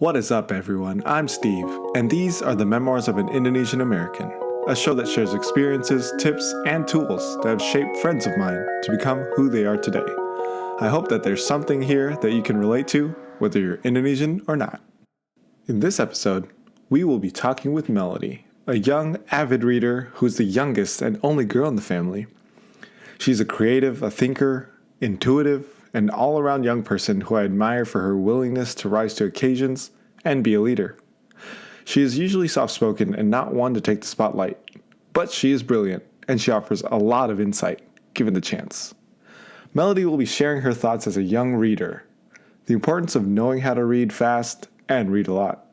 What is up, everyone? I'm Steve, and these are the Memoirs of an Indonesian American, a show that shares experiences, tips, and tools that have shaped friends of mine to become who they are today. I hope that there's something here that you can relate to, whether you're Indonesian or not. In this episode, we will be talking with Melody, a young, avid reader who's the youngest and only girl in the family. She's a creative, a thinker, intuitive, an all-around young person who I admire for her willingness to rise to occasions and be a leader. She is usually soft-spoken and not one to take the spotlight, but she is brilliant, and she offers a lot of insight, given the chance. Melody will be sharing her thoughts as a young reader, the importance of knowing how to read fast and read a lot.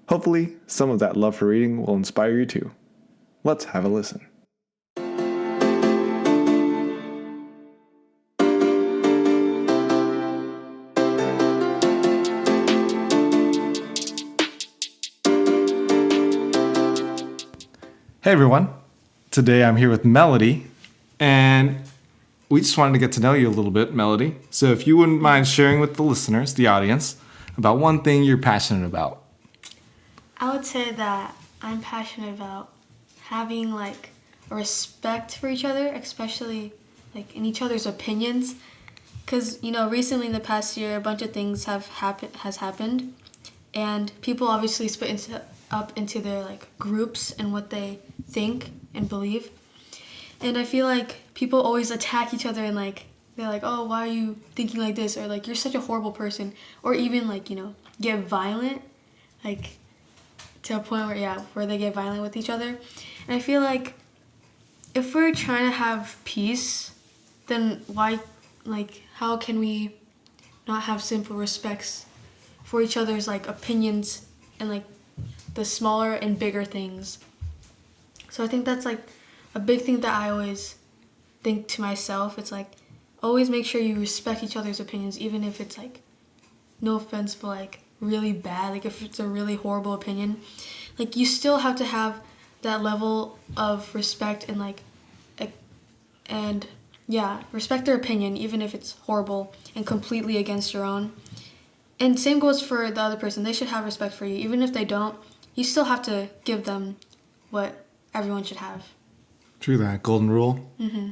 Hopefully, some of that love for reading will inspire you too. Let's have a listen. Hey everyone, today I'm here with Melody, and we just wanted to get to know you a little bit, Melody. So if you wouldn't mind sharing with the listeners, the audience, about one thing you're passionate about. I would say that I'm passionate about having a respect for each other, especially in each other's opinions. Because, recently in the past year, a bunch of things has happened, and people obviously split up into their groups and what they think and believe. And I feel like people always attack each other and they're like, oh, why are you thinking like this? Or you're such a horrible person. Or even get violent, to a point where they get violent with each other. And I feel like if we're trying to have peace, then why, how can we not have simple respects for each other's opinions and the smaller and bigger things? So I think that's a big thing that I always think to myself. It's always make sure you respect each other's opinions, even if it's no offense, but really bad. If it's a really horrible opinion, you still have to have that level of respect and respect their opinion, even if it's horrible and completely against your own. And same goes for the other person. They should have respect for you, even if they don't. You still have to give them what everyone should have. True that. Golden rule. Mm-hmm.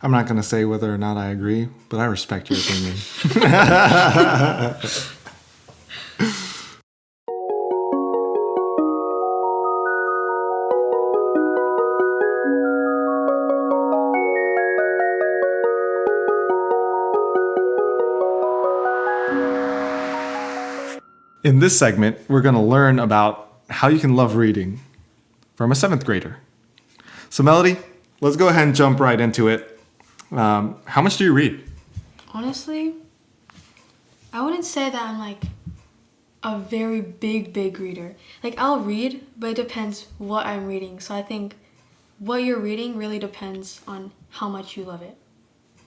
I'm not going to say whether or not I agree, but I respect your opinion. In this segment, we're going to learn about how you can love reading from a 7th grader. So Melody, let's go ahead and jump right into it. How much do you read? Honestly, I wouldn't say that I'm a very big reader. I'll read, but it depends what I'm reading. So I think what you're reading really depends on how much you love it.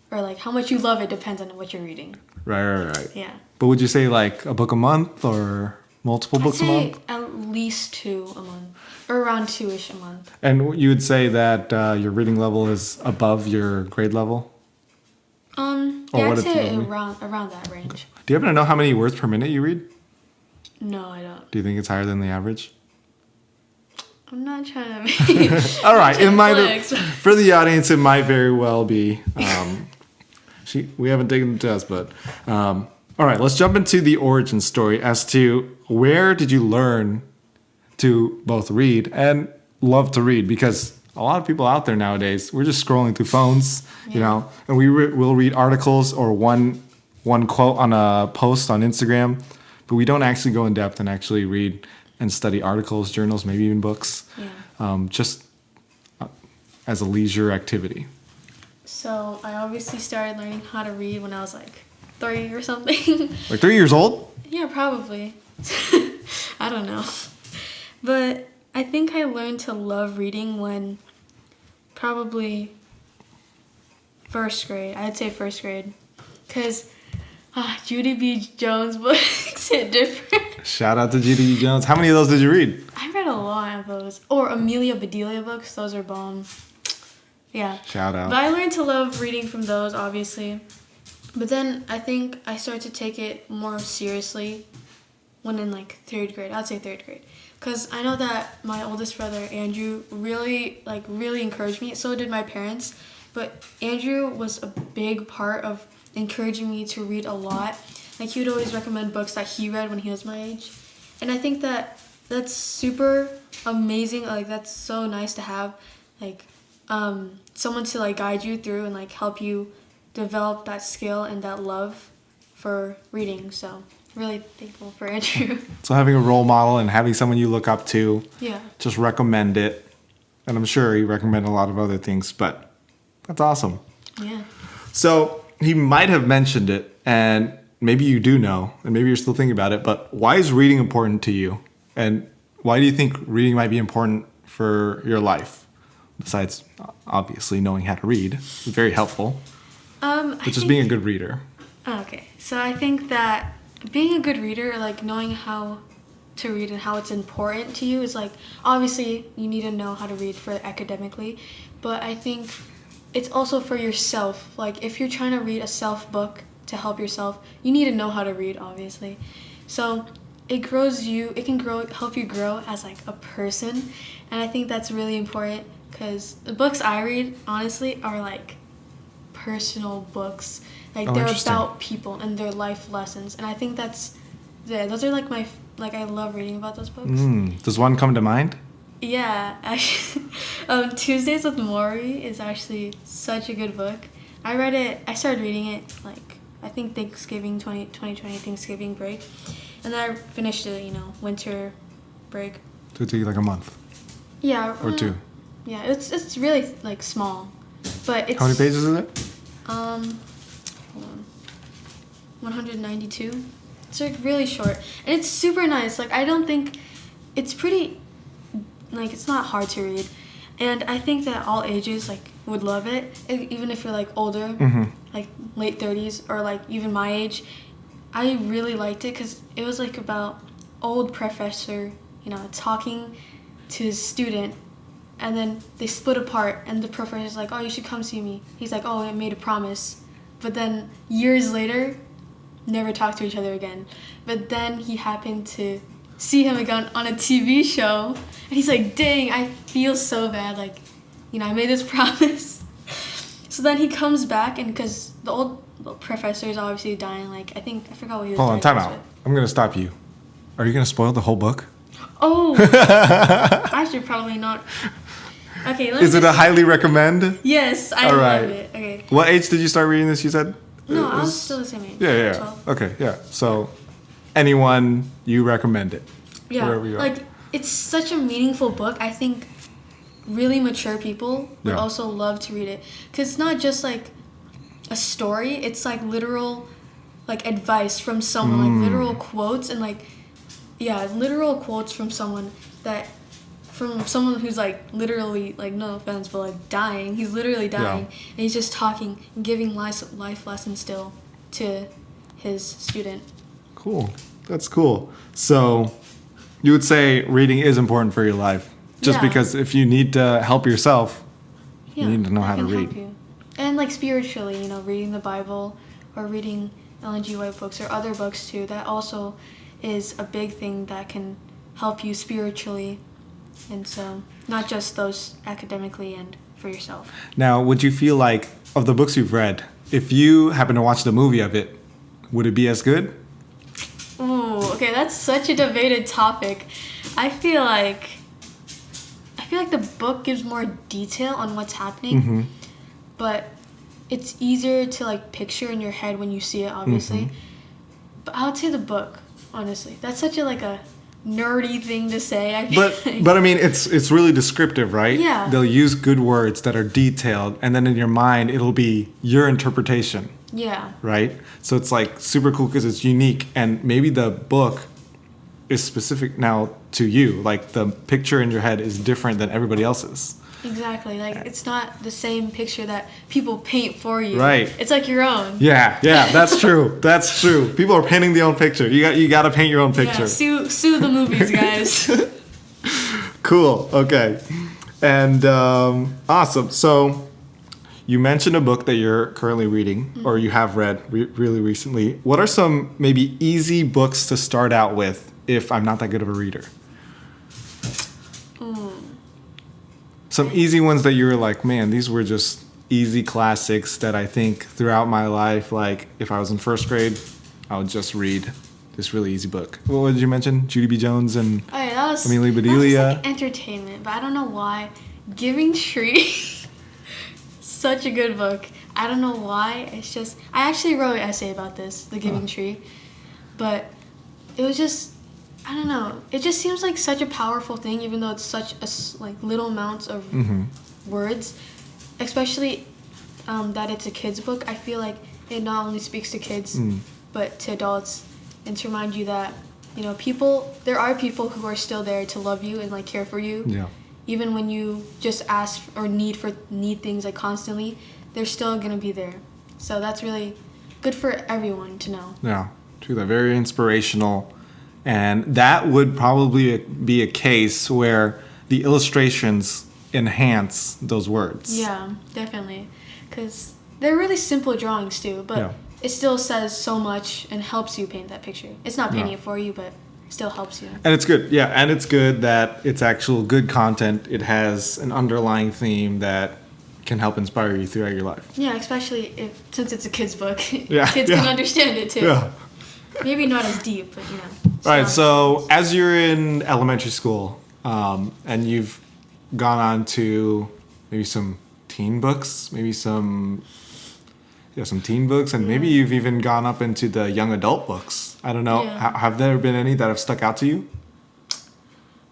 Or how much you love it depends on what you're reading. Right. Yeah. But would you say a book a month or multiple books a month? At least 2 a month, or around 2-ish a month. And you would say that your reading level is above your grade level? I'd say around that range. Okay. Do you happen to know how many words per minute you read? No, I don't. Do you think it's higher than the average? I'm not trying to be... All right, it might for the audience, it might very well be. We haven't taken the test, but... all right, let's jump into the origin story as to where did you learn to both read and love to read? Because a lot of people out there nowadays, we're just scrolling through phones, and we'll read articles or one quote on a post on Instagram, but we don't actually go in depth and actually read and study articles, journals, maybe even books, just as a leisure activity. So I obviously started learning how to read when I was 3 or something. 3 years old? Yeah, probably. I don't know. But I think I learned to love reading when probably 1st grade. I'd say 1st grade. Because Judy B. Jones books hit different. Shout out to Judy B. Jones. How many of those did you read? I read a lot of those. Or Amelia Bedelia books. Those are bomb. Yeah. Shout out. But I learned to love reading from those, obviously. But then I think I started to take it more seriously when in like third grade. I'd say third grade. Because I know that my oldest brother, Andrew, really encouraged me. So did my parents. But Andrew was a big part of encouraging me to read a lot. Like, he would always recommend books that he read when he was my age. And I think that that's super amazing. Like, that's so nice to have, like, someone to, like, guide you through and, like, help you develop that skill and that love for reading. So, really thankful for Andrew. So having a role model and having someone you look up to, Yeah. just recommend it. And I'm sure he recommended a lot of other things, but that's awesome. Yeah. So he might have mentioned it, and maybe you do know, and maybe you're still thinking about it, but why is reading important to you? And why do you think reading might be important for your life? Besides, obviously, knowing how to read. It's very helpful. But just being a good reader. Okay. So I think that being a good reader, like knowing how to read and how it's important to you is like, obviously you need to know how to read for academically, but I think it's also for yourself. Like, if you're trying to read a self book to help yourself, you need to know how to read, obviously. So it can help you grow as like a person, and I think that's really important because the books I read, honestly, are like personal books. Like, they're about people and their life lessons, and I think those are like I love reading about those books. Does one come to mind? Yeah, actually, Tuesdays with Maury is actually such a good book. I started reading it like, I think 2020 Thanksgiving break, and then I finished it, winter break. So it took you like a month? Yeah. Or two? Yeah, it's really like small, but it's. How many pages is it? Hold on. 192. It's like really short, and it's super nice. Like, I don't think it's pretty. Like, it's not hard to read, and I think that all ages like would love it, even if you're like older, like late 30s or like even my age. I really liked it because it was like about old professor, talking to his student, and then they split apart, and the professor's like, "Oh, you should come see me." He's like, "Oh, I made a promise," but then years later, never talked to each other again. But then he happened to see him again on a TV show, and he's like, "Dang, I feel so bad. Like, I made this promise." So then he comes back, and because the old professor is obviously dying, like, I forgot what he was. Hold on, time out. I'm gonna stop you. Are you gonna spoil the whole book? Oh, I should probably not. Okay, Is it a highly recommend? Yes, I love it. Okay. What age did you start reading this, you said? No, I was still the same age. Yeah. 12. Okay, yeah. So, anyone, you recommend it? Yeah, Wherever you are. like, it's such a meaningful book. I think really mature people would also love to read it. Because it's not just, like, a story. It's, like, literal, like, advice from someone. Like, literal quotes and, like, literal quotes from someone who's, like, literally, like, no offense, but, like, dying. He's literally dying. And he's just talking and giving life lessons still to his student. Cool. That's cool. So, you would say reading is important for your life. Just because if you need to help yourself, you need to know how to read. And, like, spiritually, reading the Bible or reading Ellen G. White books or other books, too. That also is a big thing that can help you spiritually. And so, not just those academically and for yourself. Now, would you feel like, of the books you've read, if you happen to watch the movie of it, would it be as good? Ooh, okay, that's such a debated topic. I feel like the book gives more detail on what's happening, but it's easier to, like, picture in your head when you see it, obviously. But I would say the book, honestly. That's such a nerdy thing to say. But I mean, it's really descriptive, right? Yeah. They'll use good words that are detailed, and then in your mind, it'll be your interpretation. Yeah. Right? So it's like super cool because it's unique, and maybe the book is specific now to you. Like, the picture in your head is different than everybody else's. Exactly. Like, it's not the same picture that people paint for you. Right. It's like your own. Yeah, that's true. That's true. People are painting their own picture. You got to paint your own picture. Yeah, sue the movies, guys. Cool. Okay. And awesome. So you mentioned a book that you're currently reading, or you have read really recently. What are some maybe easy books to start out with if I'm not that good of a reader? Some easy ones that you were like, man, these were just easy classics that I think throughout my life, like if I was in first grade, I would just read this really easy book. What did you mention? Judy B. Jones and Amelia Bedelia? That was like entertainment, but I don't know why. Giving Tree, such a good book. I don't know why. It's just, I actually wrote an essay about this, The Giving Tree, but it was just, I don't know. It just seems like such a powerful thing, even though it's such a like little amounts of words, especially that it's a kid's book. I feel like it not only speaks to kids, but to adults, and to remind you that, you know, there are people who are still there to love you and like care for you. Yeah. Even when you just ask or need things like constantly, they're still gonna be there. So that's really good for everyone to know. Yeah, true. That very inspirational, and that would probably be a case where the illustrations enhance those words. Yeah, definitely, because they're really simple drawings too, but it still says so much and helps you paint that picture. It's not painting it for you, but still helps you. And it's good, and it's good that it's actual good content. It has an underlying theme that can help inspire you throughout your life. Yeah, especially since it's a kid's book. Kids can understand it too. Yeah. Maybe not as deep, but you know. All right, so as you're in elementary school, and you've gone on to maybe some teen books, some teen books, and maybe you've even gone up into the young adult books. I don't know. Yeah. Have there been any that have stuck out to you?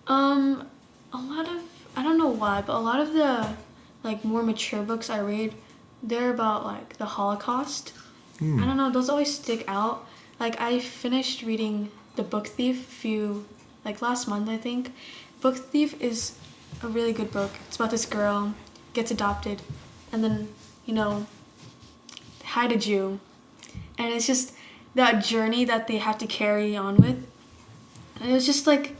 A lot of, I don't know why, but a lot of the like more mature books I read, they're about like the Holocaust. I don't know, those always stick out. Like I finished reading The Book Thief last month, I think. Book Thief is a really good book. It's about this girl, gets adopted, and then, you know, hide a Jew. And it's just that journey that they have to carry on with. And it was just like,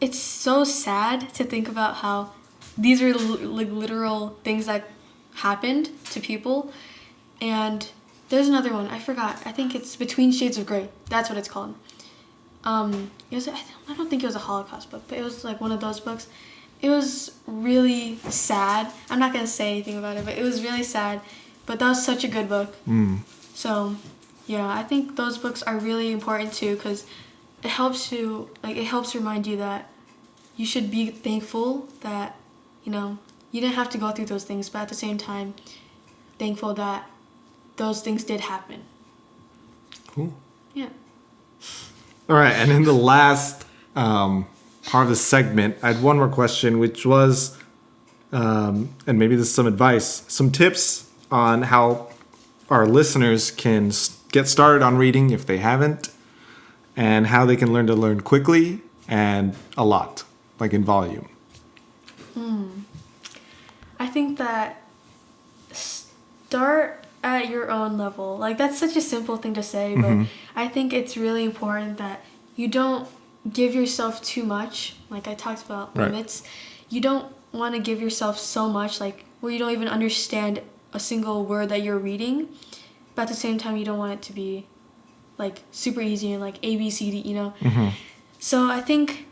it's so sad to think about how these are like literal things that happened to people. And there's another one, I forgot. I think it's Between Shades of Grey. That's what it's called. I don't think it was a Holocaust book, but it was like one of those books. It was really sad. I'm not going to say anything about it, but it was really sad. But that was such a good book. So, yeah, I think those books are really important too, because it helps remind you that you should be thankful that, you know, you didn't have to go through those things, but at the same time, thankful that those things did happen. Cool. Yeah. All right, and in the last part of the segment, I had one more question, which was, and maybe this is some advice, some tips on how our listeners can get started on reading if they haven't, and how they can learn quickly and a lot, like in volume. I think that start at your own level. Like, that's such a simple thing to say, but I think it's really important that you don't give yourself too much. Like I talked about limits. You don't want to give yourself so much, like, where you don't even understand a single word that you're reading, but at the same time, you don't want it to be, like, super easy and, like, A, B, C, D, you know? So I think,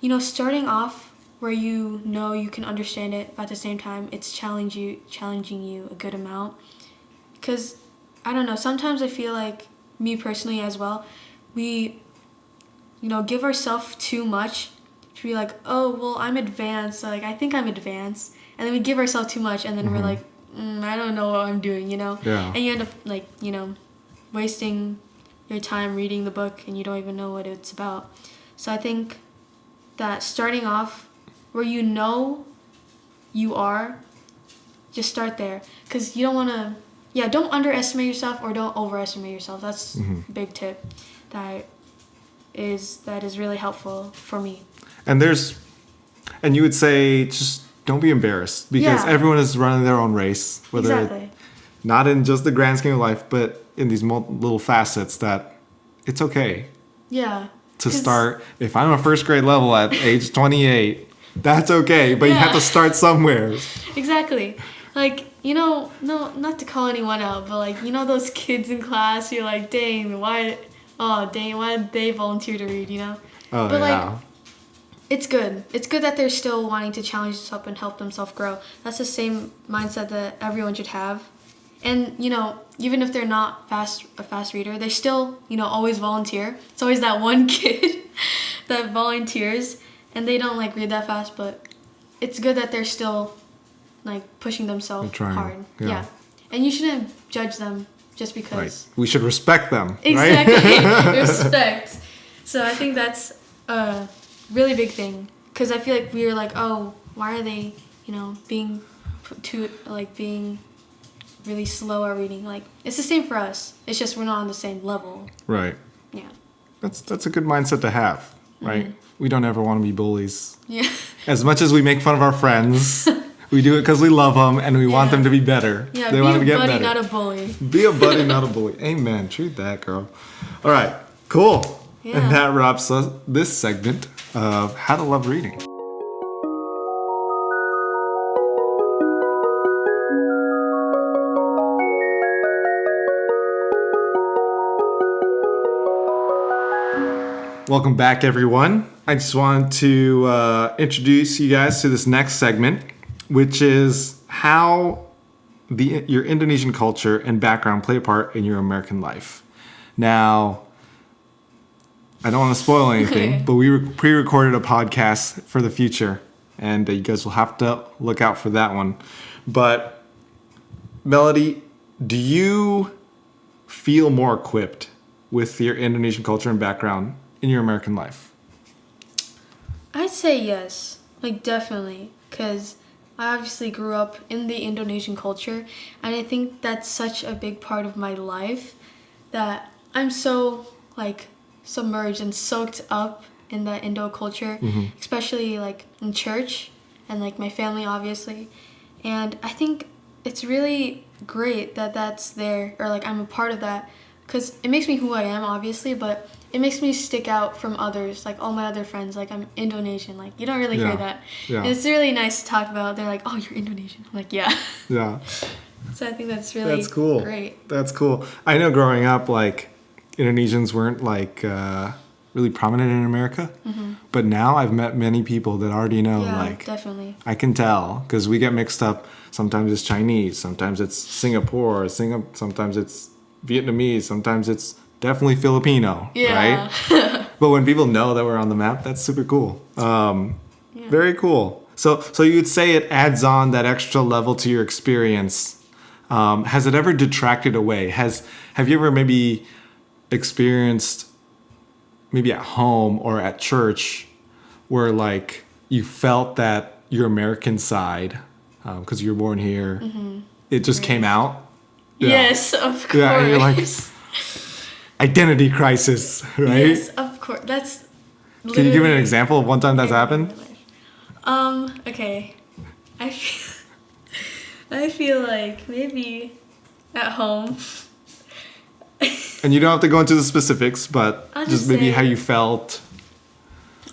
you know, starting off where you know you can understand it, but at the same time, it's challenging you a good amount. Because, I don't know, sometimes I feel like, me personally as well, we, you know, give ourselves too much to be like, oh, well, I'm advanced, so, like, I think I'm advanced. And then we give ourselves too much, and then we're like, I don't know what I'm doing, you know? Yeah. And you end up, like, you know, wasting your time reading the book, and you don't even know what it's about. So I think that starting off where you know you are, just start there. Because you don't want to, don't underestimate yourself or don't overestimate yourself. That's a big tip that is really helpful for me. And you would say just don't be embarrassed, because everyone is running their own race, whether not in just the grand scheme of life, but in these little facets, that it's okay. Yeah. To start, if I'm a first grade level at age 28, that's okay, but you have to start somewhere. Exactly. Like, you know, no, not to call anyone out, but like, you know, those kids in class, you're like, dang, why oh dang, why did they volunteer to read, you know? Oh, But yeah. like, it's good. It's good that they're still wanting to challenge themselves and help themselves grow. That's the same mindset that everyone should have. And, you know, even if they're not a fast reader, they still, you know, always volunteer. It's always that one kid that volunteers and they don't like read that fast, but it's good that they're still like pushing themselves hard. Yeah. And you shouldn't judge them just because. Right. We should respect them. Exactly. Right? Respect. So I think that's a really big thing. Because I feel like we were like, oh, why are they, you know, being really slow at reading? Like, it's the same for us. It's just we're not on the same level. Right. Yeah. That's a good mindset to have, right? Mm-hmm. We don't ever want to be bullies. Yeah. As much as we make fun of our friends, we do it because we love them and we want them to be better. Yeah, they be want a them to get buddy, better. not a bully. Be a buddy, not a bully. Amen. True that, girl. All right. Cool. Yeah. And that wraps up this segment of How to Love Reading. Welcome back, everyone. I just wanted to introduce you guys to this next segment, which is how your Indonesian culture and background play a part in your American life. Now, I don't want to spoil anything, but we pre-recorded a podcast for the future, and you guys will have to look out for that one. But, Melody, do you feel more equipped with your Indonesian culture and background in your American life? I'd say yes, like definitely, because I obviously grew up in the Indonesian culture, and I think that's such a big part of my life that I'm so like submerged and soaked up in that Indo culture, especially like in church and like my family obviously. And I think it's really great that that's there, or like I'm a part of that, because it makes me who I am obviously, but it makes me stick out from others, like all my other friends. Like, I'm Indonesian. Like, you don't really hear that. Yeah. And it's really nice to talk about. They're like, oh, you're Indonesian. I'm like, yeah. Yeah. So I think that's really cool. Great. That's cool. I know growing up, like, Indonesians weren't, like, really prominent in America. But now I've met many people that already know, Yeah, like, definitely. I can tell, because we get mixed up. Sometimes it's Chinese. Sometimes it's Singapore. Sometimes it's Vietnamese. Sometimes it's definitely Filipino, Yeah. right? But when people know that we're on the map, that's super cool. Very cool. So you would say it adds on that extra level to your experience. Has it ever detracted away? Have you ever maybe experienced, maybe at home or at church, where like you felt that your American side, because you were born here, it just came out? Yeah. Yes, of course. Yeah, and you're like, identity crisis, right? Yes, of course. That's Can you give me an literally example of one time that's happened? Okay. I feel like maybe at home. And you don't have to go into the specifics, but I'll just just maybe say- how you felt.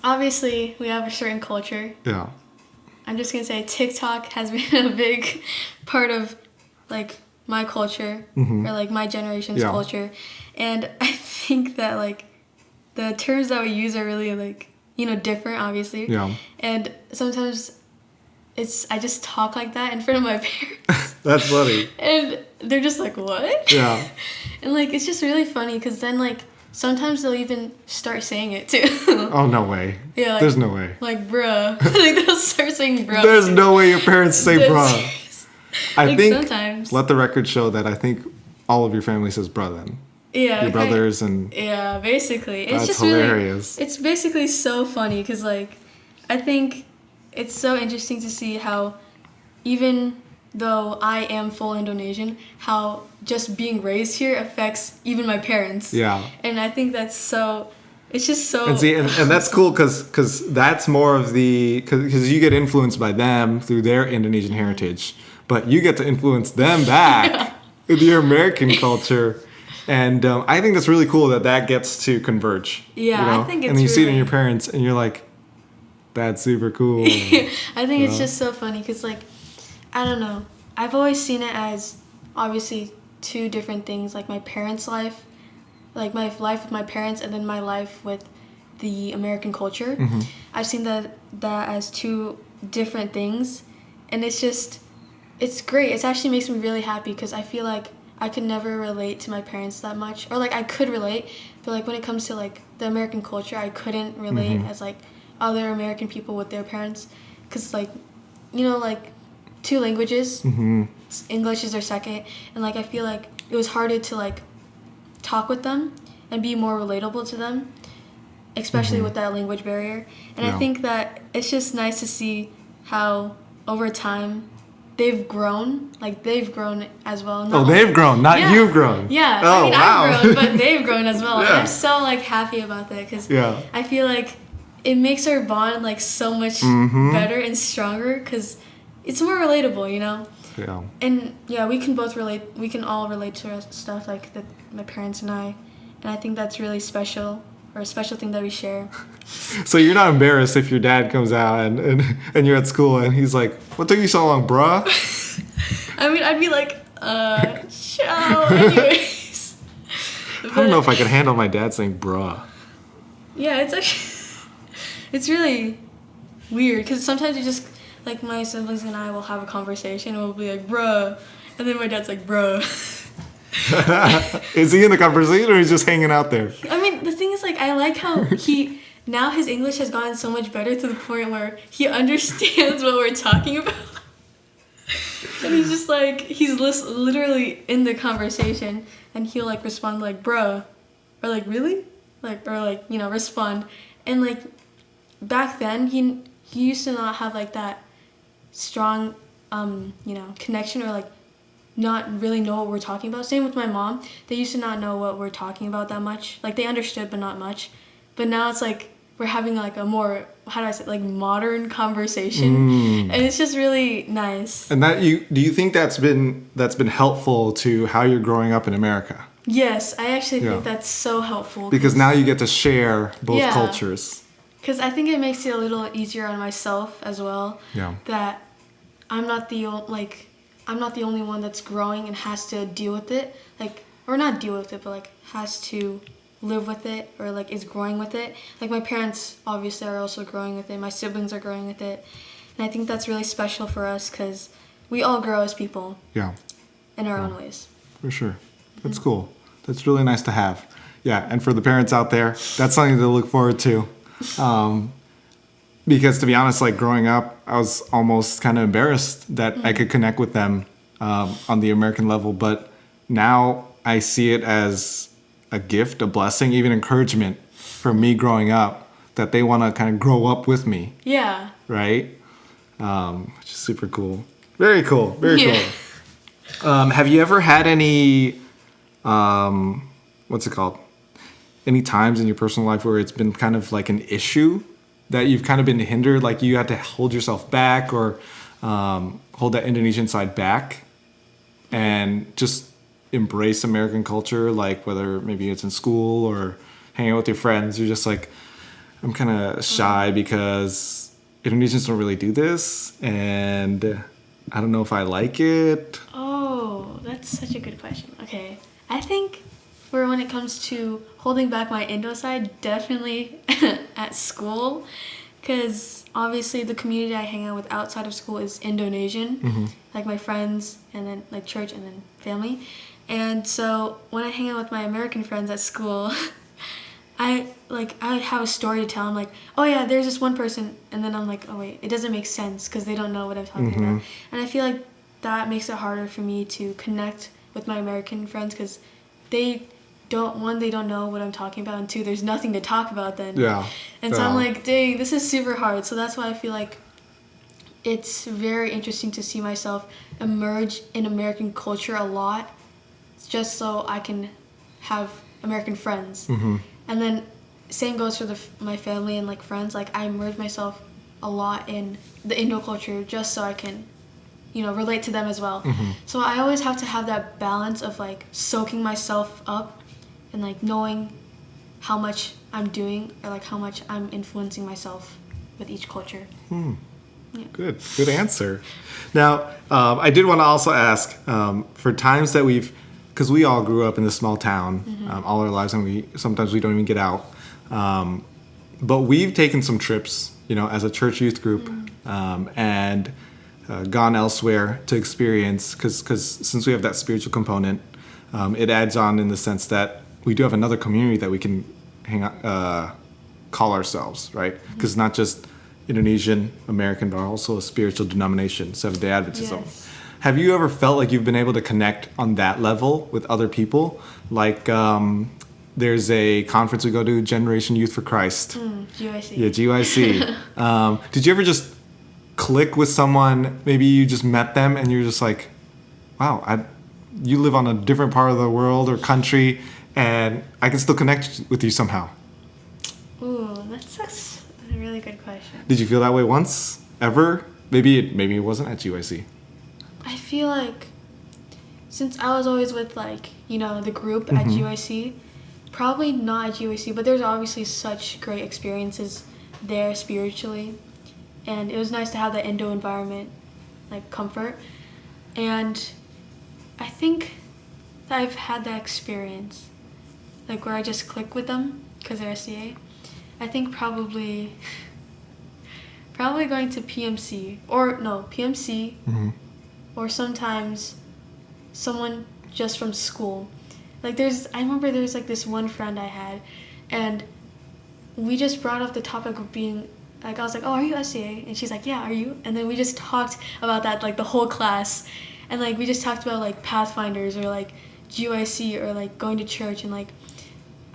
Obviously, we have a certain culture. Yeah. I'm just gonna say TikTok has been a big part of like my culture, or like my generation's Yeah. culture, and I think that like the terms that we use are really like, you know, different obviously. Yeah. And sometimes I just talk like that in front of my parents, That's funny. and they're just like, what? Yeah. And like it's just really funny because then like sometimes they'll even start saying it too. Oh, no way. Yeah, like, There's no way. Like, bruh. Like, they'll start saying bruh. There's no way your parents say Dead bruh. serious. I Like, think, sometimes. let the record show that I think all of your family says bruh then. Yeah. Your brothers and... Yeah, basically. That's It's just hilarious. really... It's basically so funny because, like, I think it's so interesting to see how even though I am full Indonesian, how just being raised here affects even my parents. Yeah. And I think that's so... It's just so... And see, and that's cool because that's more of the... Because you get influenced by them through their Indonesian heritage. But you get to influence them back with your American culture. And I think that's really cool that gets to converge. Yeah, you know? I think it's And you see it in really- your parents and you're like, that's super cool. I think it's just so funny because, like, I don't know. I've always seen it as obviously two different things. Like my parents' life like my life with my parents and then my life with the American culture. I've seen that as two different things, and it's great. It actually makes me really happy because I feel like I could never relate to my parents that much, or like I could relate, but like when it comes to like the American culture, I couldn't relate as like other American people with their parents, because like, you know, like two languages, English is their second, and like I feel like it was harder to like talk with them and be more relatable to them, especially with that language barrier. And I think that it's just nice to see how over time they've grown as well. They've grown, not you've grown. Yeah, Oh, I mean, wow. I've grown, but they've grown as well. Yeah. And I'm so like happy about that because I feel like it makes our bond like so much better and stronger because it's more relatable, you know? Yeah. And yeah, we can all relate to stuff like my parents and I think that's really special, or a special thing that we share. So you're not embarrassed if your dad comes out and you're at school and he's like, "What took you so long, bruh?" I mean, I'd be like, ciao, anyways. I don't know if I could handle my dad saying bruh. Yeah, it's actually, it's really weird because sometimes you just, like my siblings and I will have a conversation and we'll be like, bruh, and then my dad's like, bruh. Is he in the conversation or he's just hanging out there? I mean, the thing is, like, I like how now his English has gotten so much better to the point where he understands what we're talking about. And he's just like, he's literally in the conversation and he'll like respond like, bruh, or like, really? Like, or like, you know, respond. And like, back then, he used to not have like that strong, you know, connection, or like not really know what we're talking about. Same with my mom. They used to not know what we're talking about that much. Like, they understood, but not much. But now it's like we're having like a more, how do I say, like modern conversation, and it's just really nice. And do you think that's been helpful to how you're growing up in America? Yes, I actually think that's so helpful. Because now you get to share both cultures. Because I think it makes it a little easier on myself as well. Yeah. That I'm not the only one that's growing and has to deal with it, like, or not deal with it, but like has to live with it, or like is growing with it. Like, my parents obviously are also growing with it. My siblings are growing with it, and I think that's really special for us because we all grow as people. Yeah. In our own ways. For sure. That's cool. That's really nice to have. Yeah, and for the parents out there, that's something to look forward to. Because to be honest, like growing up, I was almost kind of embarrassed that I could connect with them on the American level. But now I see it as a gift, a blessing, even encouragement for me growing up, that they want to kind of grow up with me. Yeah. Right? Which is super cool. Very cool. Very cool. Have you ever had any, what's it called? Any times in your personal life where it's been kind of like an issue that you've kind of been hindered, like you had to hold yourself back or hold that Indonesian side back and just embrace American culture, like whether maybe it's in school or hanging out with your friends, you're just like, I'm kind of shy because Indonesians don't really do this and I don't know if I like it. Oh, that's such a good question. Okay. I think when it comes to holding back my Indo side, definitely at school, because obviously the community I hang out with outside of school is Indonesian, like my friends, and then like church, and then family. And so when I hang out with my American friends at school, I have a story to tell. I'm like, oh yeah, there's this one person, and then I'm like, oh wait, it doesn't make sense because they don't know what I'm talking about. And I feel like that makes it harder for me to connect with my American friends because they don't know what I'm talking about, and two, there's nothing to talk about then. Yeah. And so I'm like, dang, this is super hard. So that's why I feel like it's very interesting to see myself emerge in American culture a lot, just so I can have American friends. And then same goes for my family and like friends. Like, I immerse myself a lot in the Indo culture just so I can, relate to them as well. So I always have to have that balance of like soaking myself up and like knowing how much I'm doing, or like how much I'm influencing myself with each culture. Yeah. Good answer. Now, I did want to also ask, for times that we've because we all grew up in this small town all our lives, and sometimes we don't even get out. But we've taken some trips, as a church youth group, and gone elsewhere to experience, because since we have that spiritual component, it adds on in the sense that we do have another community that we can call ourselves, right? Because it's not just Indonesian American, but also a spiritual denomination, Seventh-day Adventism. Yes. Have you ever felt like you've been able to connect on that level with other people? Like, there's a conference we go to, Generation Youth for Christ. GYC. Yeah, GYC. Did you ever just click with someone? Maybe you just met them and you're just like, wow, you live on a different part of the world or country, and I can still connect with you somehow. Ooh, that's a really good question. Did you feel that way once? Ever? Maybe it wasn't at GYC. I feel like since I was always with the group at GYC, probably not at GYC, but there's obviously such great experiences there spiritually, and it was nice to have that Indo environment, comfort, and I think that I've had that experience, where I just click with them because they're SDA. I think probably going to PMC or sometimes someone just from school. I remember there's this one friend I had, and we just brought up the topic of being, I was like, oh, are you SCA? And she's like, yeah, are you? And then we just talked about that, the whole class. And, we just talked about, Pathfinders or, GYC or, going to church. And, I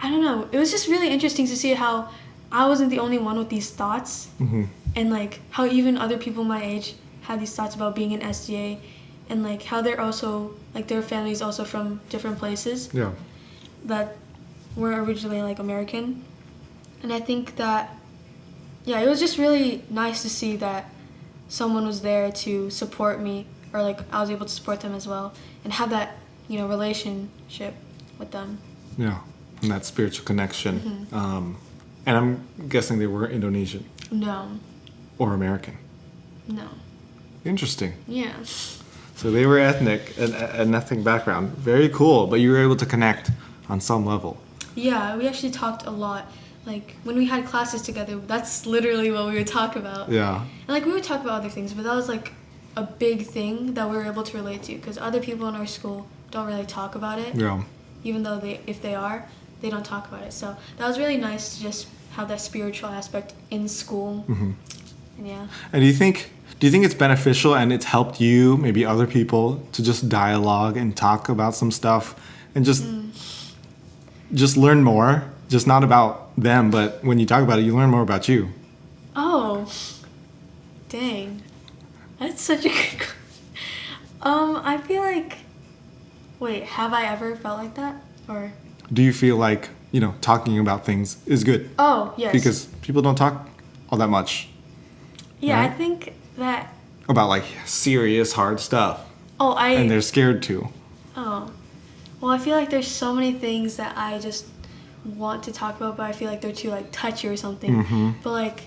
don't know. It was just really interesting to see how I wasn't the only one with these thoughts. And, how even other people my age had these thoughts about being an SDA. And, how they're also, their family's also from different places. Yeah. That were originally, American. And I think that, yeah, it was just really nice to see that someone was there to support me, or, I was able to support them as well, and have that, relationship with them. Yeah, and that spiritual connection. And I'm guessing they were Indonesian. No. Or American. No. Interesting. Yeah. So they were ethnic, an ethnic background. Very cool, but you were able to connect on some level. Yeah, we actually talked a lot. When we had classes together, that's literally what we would talk about. Yeah. And, we would talk about other things, but that was, a big thing that we were able to relate to, because other people in our school don't really talk about it. Yeah. Even though if they are, they don't talk about it. So that was really nice to just have that spiritual aspect in school. And yeah. And do you think it's beneficial and it's helped you, maybe other people, to just dialogue and talk about some stuff and just learn more? Just not about them, but when you talk about it, you learn more about you. Oh, dang. That's such a good question. I feel wait, have I ever felt like that? Or do you feel like, talking about things is good? Oh, yes. Because people don't talk all that much. Yeah, right? I think that... About, serious, hard stuff. Oh, And they're scared to. Oh. Well, I feel like there's so many things that I just want to talk about, but I feel like they're too, touchy or something. But,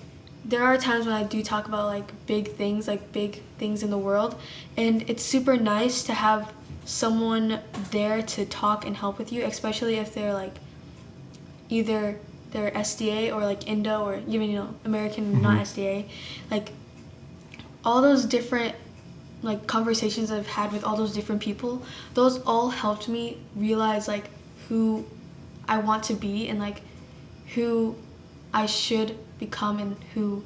there are times when I do talk about, big things in the world. And it's super nice to have someone there to talk and help with you, especially if they're, either they're SDA or, Indo or even, American, not SDA. All those different, conversations I've had with all those different people, those all helped me realize, who I want to be and, who I should become and who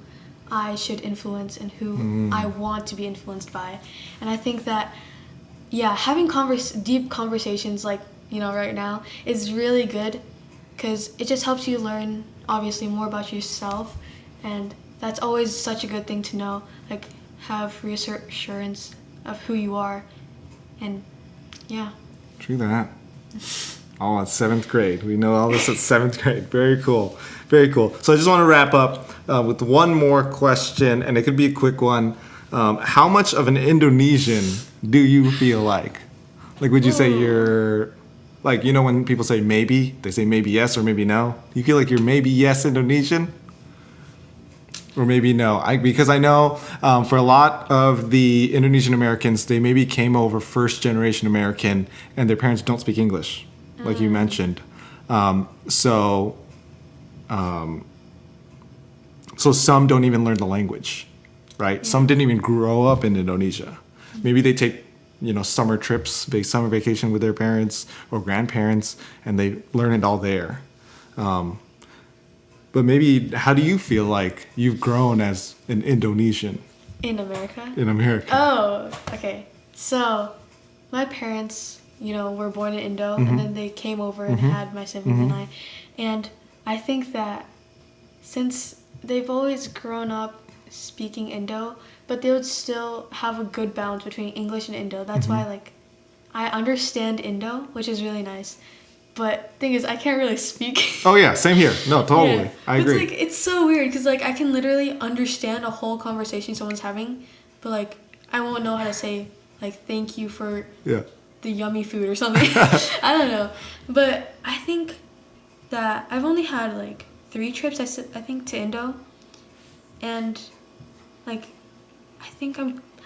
I should influence and who I want to be influenced by. And I think that, yeah, having deep conversations right now is really good, because it just helps you learn, obviously, more about yourself, and that's always such a good thing to know, have reassurance of who you are, and yeah. True that. Oh, it's 7th grade. We know all this at 7th grade. Very cool. Very cool. So I just want to wrap up with one more question, and it could be a quick one. How much of an Indonesian do you feel like? Would you say you're, when people say maybe, they say maybe yes or maybe no. Do you feel like you're maybe yes Indonesian? Or maybe no. Because I know for a lot of the Indonesian Americans, they maybe came over first generation American and their parents don't speak English, like you mentioned. So some don't even learn the language, right? Yeah. Some didn't even grow up in Indonesia. Maybe they take, summer trips, summer vacation with their parents or grandparents, and they learn it all there. But maybe, how do you feel like you've grown as an Indonesian In America? in America? Oh, okay. So, my parents, were born in Indo, and then they came over and had my siblings and I. And I think that since they've always grown up speaking Indo, but they would still have a good balance between English and Indo. That's why, I understand Indo, which is really nice. But thing is, I can't really speak. Oh yeah, same here. No, totally. Yeah. I agree. It's so weird because I can literally understand a whole conversation someone's having, but I won't know how to say thank you for the yummy food or something. I don't know, but I think that I've only had 3 trips I think to Indo, and I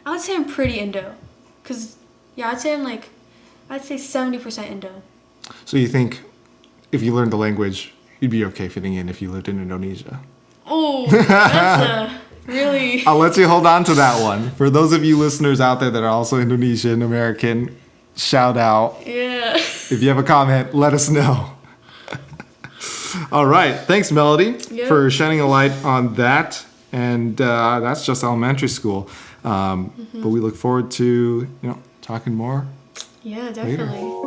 would say I'm pretty Indo, cause I'd say I'd say 70% Indo. So you think if you learned the language, you'd be okay fitting in if you lived in Indonesia? Oh, that's really... I'll let you hold on to that one. For those of you listeners out there that are also Indonesian American, shout out. Yeah. If you have a comment, let us know. All right. Thanks, Melody, for shedding a light on that. And that's just elementary school. But we look forward to, talking more. Yeah, definitely. Later.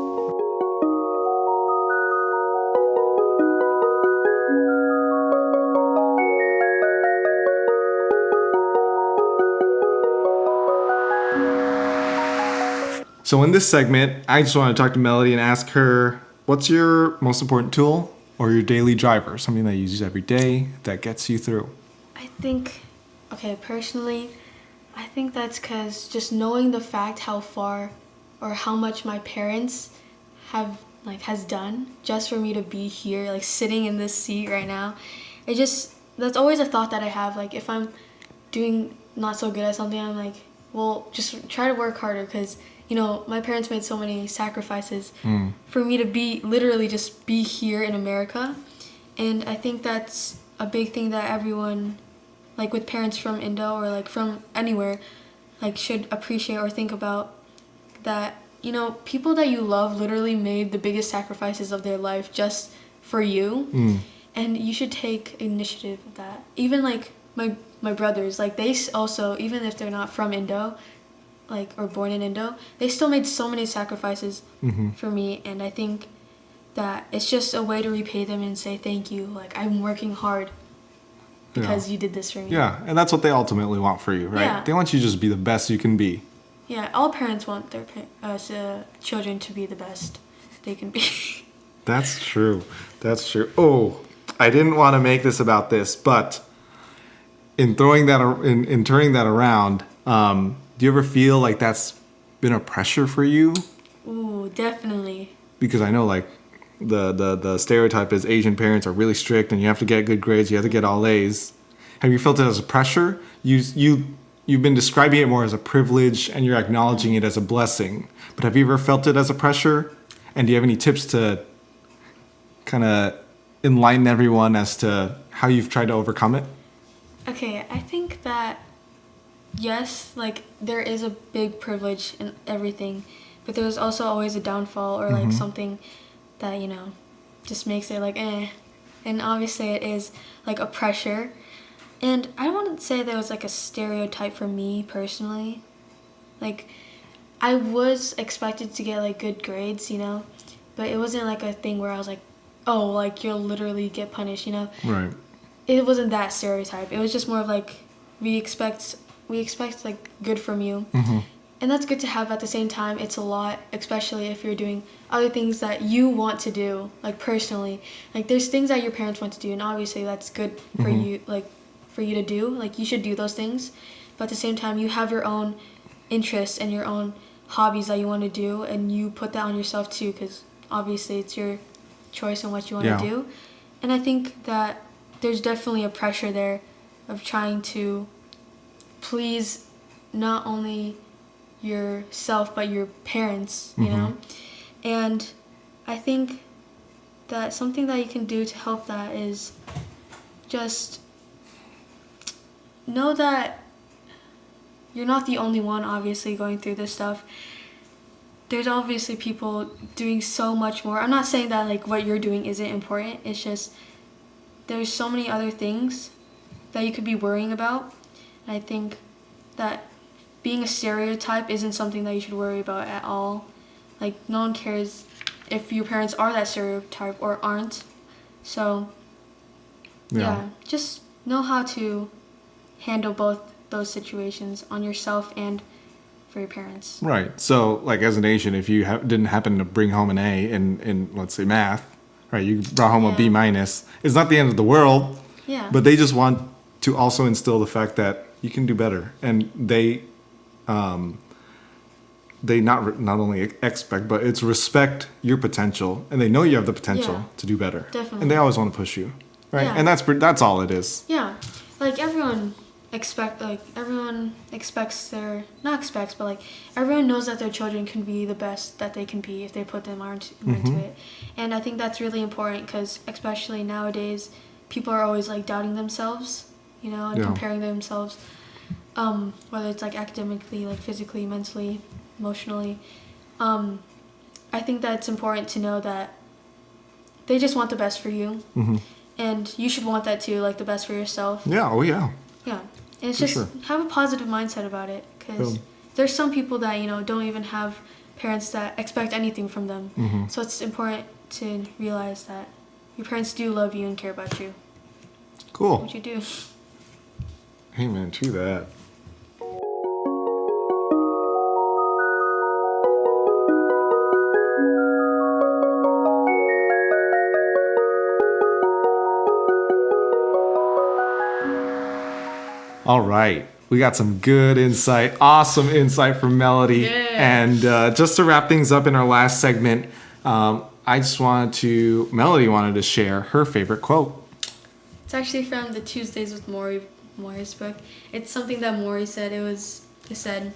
So in this segment, I just want to talk to Melody and ask her, what's your most important tool or your daily driver, something that you use every day that gets you through? I think, personally, I think that's because just knowing the fact how far or how much my parents has done just for me to be here, sitting in this seat right now, that's always a thought that I have. If I'm doing not so good at something, I'm well, just try to work harder because my parents made so many sacrifices for me to literally just be here in America. And I think that's a big thing that everyone, with parents from Indo or from anywhere, should appreciate or think about, that, people that you love literally made the biggest sacrifices of their life just for you. And you should take initiative of that. Even my brothers, they also, even if they're not from Indo, or born in Indo, they still made so many sacrifices for me, and I think that it's just a way to repay them and say thank you. I'm working hard because you did this for me. Yeah, and that's what they ultimately want for you, right? Yeah. They want you to just be the best you can be. Yeah, all parents want their children to be the best they can be. That's true. That's true. Oh, I didn't want to make this about this, but in turning that around, do you ever feel like that's been a pressure for you? Ooh, definitely. Because I know the stereotype is Asian parents are really strict and you have to get good grades, you have to get all A's. Have you felt it as a pressure? You've been describing it more as a privilege and you're acknowledging it as a blessing. But have you ever felt it as a pressure? And do you have any tips to kind of enlighten everyone as to how you've tried to overcome it? Okay, I think that yes, there is a big privilege in everything, but there's also always a downfall or something that, just makes it eh. And obviously it is a pressure. And I wouldn't say there was a stereotype for me personally. I was expected to get good grades, but it wasn't a thing where I was oh, you'll literally get punished, Right. It wasn't that stereotype. It was just more of we expect good from you. And that's good to have. At the same time, it's a lot, especially if you're doing other things that you want to do, personally. There's things that your parents want to do, and obviously that's good for you, for you to do. You should do those things. But at the same time, you have your own interests and your own hobbies that you want to do, and you put that on yourself too, because obviously it's your choice on what you want to do. And I think that there's definitely a pressure there of trying to please not only yourself but your parents, you know? And I think that something that you can do to help that is just know that you're not the only one obviously going through this stuff. There's obviously people doing so much more. I'm not saying that like what you're doing isn't important. It's just there's so many other things that you could be worrying about. And I think that being a stereotype isn't something that you should worry about at all. Like, no one cares if your parents are that stereotype or aren't. So, yeah, just know how to handle both those situations on yourself and for your parents. Right. So, like, as an Asian, if you didn't happen to bring home an A in let's say, math, right, you brought home a B-, it's not the end of the world. Yeah. But they just want to also instill the fact that you can do better. And they not only expect, but it's respect your potential. And they know you have the potential to do better. Definitely. And they always want to push you. Right. Yeah. And that's all it is. Yeah. Like, everyone expects everyone knows that their children can be the best that they can be if they put them into it. And I think that's really important because especially nowadays people are always like doubting themselves, you know, and comparing themselves, whether it's like academically, like physically, mentally, emotionally. I think that it's important to know that they just want the best for you, and you should want that too, like the best for yourself. Yeah. Oh yeah. Yeah. And it's just have a positive mindset about it, because there's some people that, you know, don't even have parents that expect anything from them. So it's important to realize that your parents do love you and care about you. Cool. What you do. Hey man, true that. All right. We got some good insight, awesome insight from Melody. Yeah. And just to wrap things up in our last segment, Melody wanted to share her favorite quote. It's actually from the Tuesdays with Memoirs book. It's something that Maury said. It said,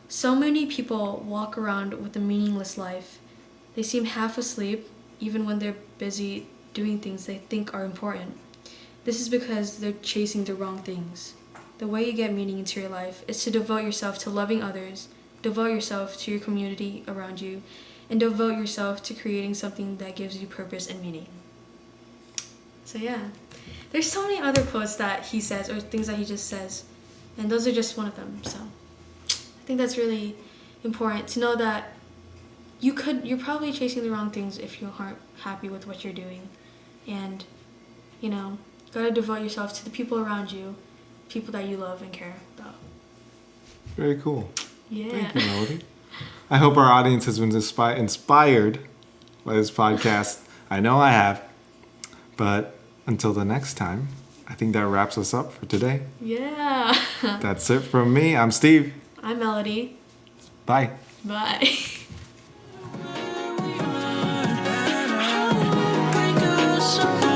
"So many people walk around with a meaningless life. They seem half asleep, even when they're busy doing things they think are important. This is because they're chasing the wrong things. The way you get meaning into your life is to devote yourself to loving others, devote yourself to your community around you, and devote yourself to creating something that gives you purpose and meaning." So yeah, there's so many other quotes that he says or things that he just says, and those are just one of them. So I think that's really important to know that you're probably chasing the wrong things if you aren't happy with what you're doing, and you know, gotta devote yourself to the people around you, people that you love and care about. Very cool. Yeah. Thank you, Melody. I hope our audience has been inspired by this podcast. I know I have. But until the next time, I think that wraps us up for today. Yeah. That's it from me. I'm Steve. I'm Melody. Bye. Bye. So